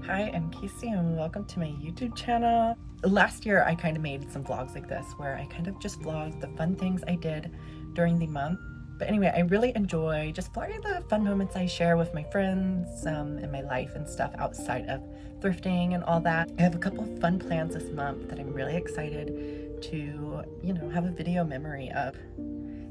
Hi, I'm Casey and welcome to my YouTube channel. Last year I kind of made some vlogs like this where I kind of just vlogged the fun things I did during the month. But anyway, I really enjoy just vlogging the fun moments I share with my friends in my life and stuff outside of thrifting and all that. I have a couple of fun plans this month that I'm really excited to, have a video memory of.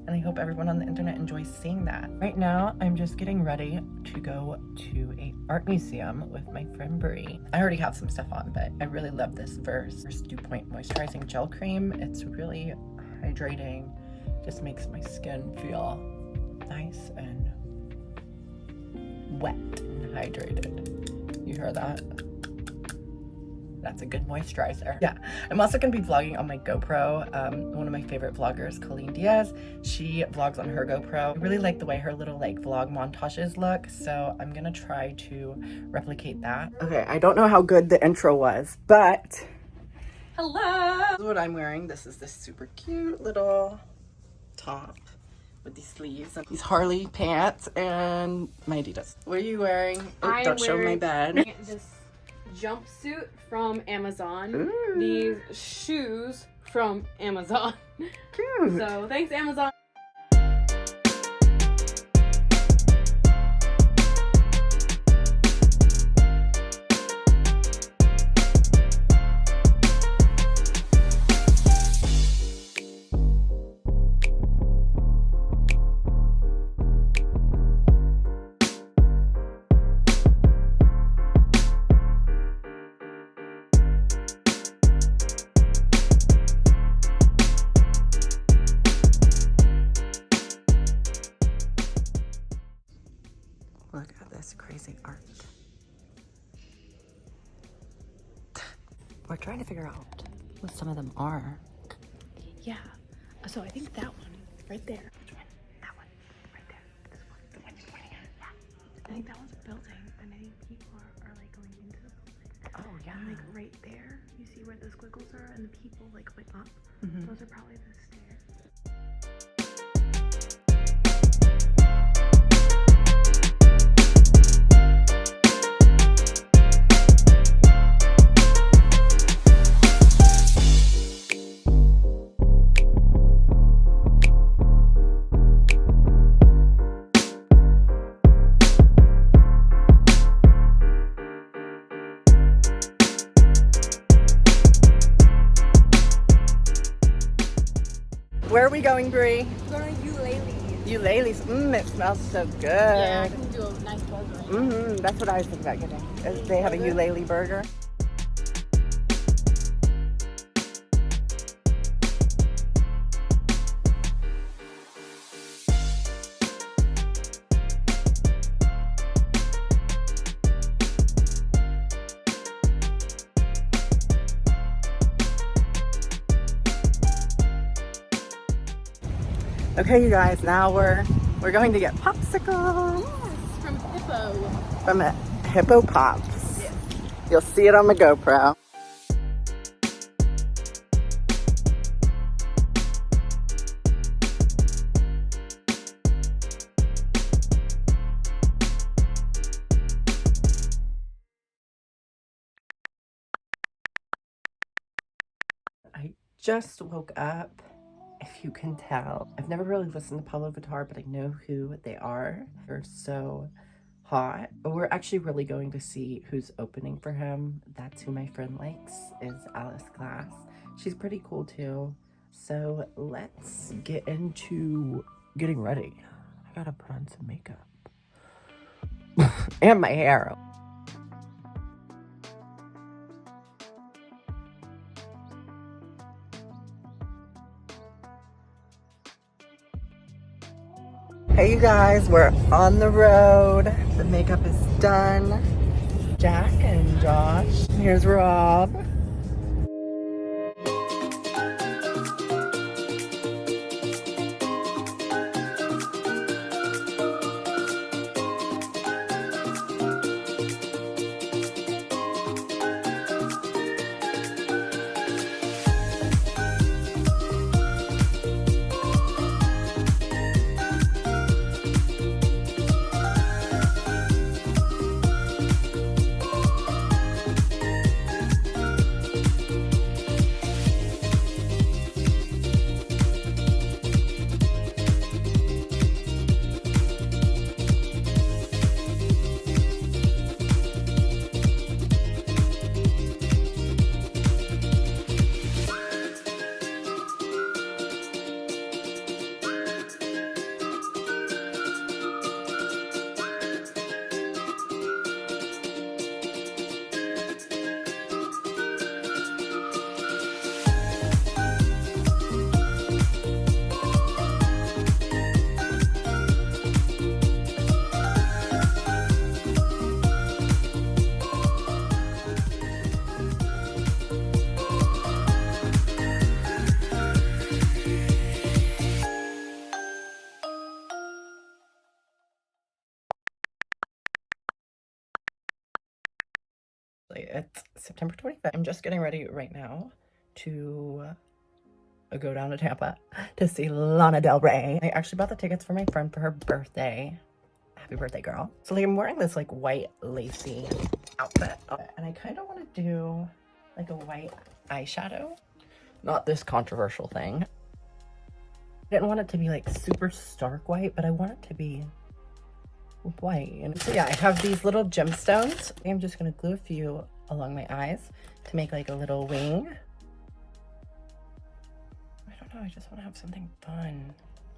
And I hope everyone on the internet enjoys seeing that. Right now, I'm just getting ready to go to an art museum with my friend Brie. I already have some stuff on, but I really love this First Dew Point Moisturizing Gel Cream. It's really hydrating, just makes my skin feel nice and wet and hydrated. You heard that? That's a good moisturizer. Yeah, I'm also gonna be vlogging on my GoPro. One of my favorite vloggers, Colleen Diaz, she vlogs on her GoPro. I really like the way her little vlog montages look, so I'm gonna try to replicate that. Okay, I don't know how good the intro was, but hello! This is what I'm wearing. This is this super cute little top with these sleeves and these Harley pants and my Adidas. What are you wearing? Oh, don't show my bed. This jumpsuit from Amazon. Ooh. These shoes from Amazon. Cute. So thanks, Amazon. Look at this crazy art. We're trying to figure out what some of them are. Yeah. So I think that one right there. Which one? That one right there. This one. The one you're pointing at. Yeah. I think that one's a building, and I think people are going into the building. Oh yeah. And right there, you see where the squiggles are, and the people went up. Mm-hmm. Those are probably the stairs. Where are we going, Brie? We're going to Aylex. Eulaley's. It smells so good. Yeah, I can do a nice burger. That's what I was thinking about getting. They have a Eulaley burger. Okay, you guys, now we're going to get popsicles. Yes, from Hippo. From a Hippo Pops. Yes. You'll see it on my GoPro. I just woke up. If you can tell, I've never really listened to Pablo Vittar, but I know who they are. They're so hot. But we're actually really going to see who's opening for him. That's who my friend likes, is Alice Glass. She's pretty cool too. So let's get into getting ready. I gotta put on some makeup. And my hair. Hey you guys, we're on the road. The makeup is done. Jack and Josh. Here's Rob. It's September 25th. I'm just getting ready right now to go down to Tampa to see Lana Del Rey. I actually bought the tickets for my friend for her birthday. Happy birthday, girl. So like I'm wearing this like white lacy outfit and I kind of want to do like a white eyeshadow. Not this controversial thing. I didn't want it to be like super stark white, but I want it to be white. And so yeah, I have these little gemstones. I'm just gonna glue a few along my eyes to make like a little wing. I don't know, I just want to have something fun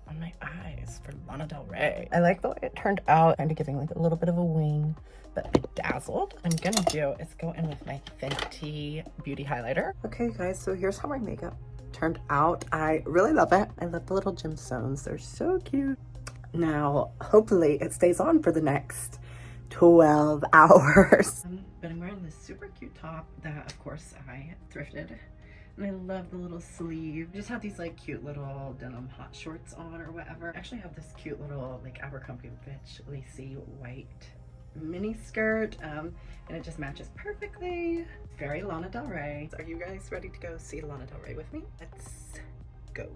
on my eyes for Lana Del Rey. I like the way it turned out, kind of giving like a little bit of a wing, but bedazzled. What I'm gonna do is go in with my Fenty Beauty Highlighter. Okay guys, so here's how my makeup turned out. I really love it. I love the little gemstones. They're so cute. Now, hopefully it stays on for the next 12 hours. But I'm wearing this super cute top that, of course, I thrifted. And I love the little sleeve. I just have these like cute little denim hot shorts on or whatever. I actually have this cute little like Abercrombie Fitch lacy white mini skirt. And it just matches perfectly. Very Lana Del Rey. Are you guys ready to go see Lana Del Rey with me? Let's go.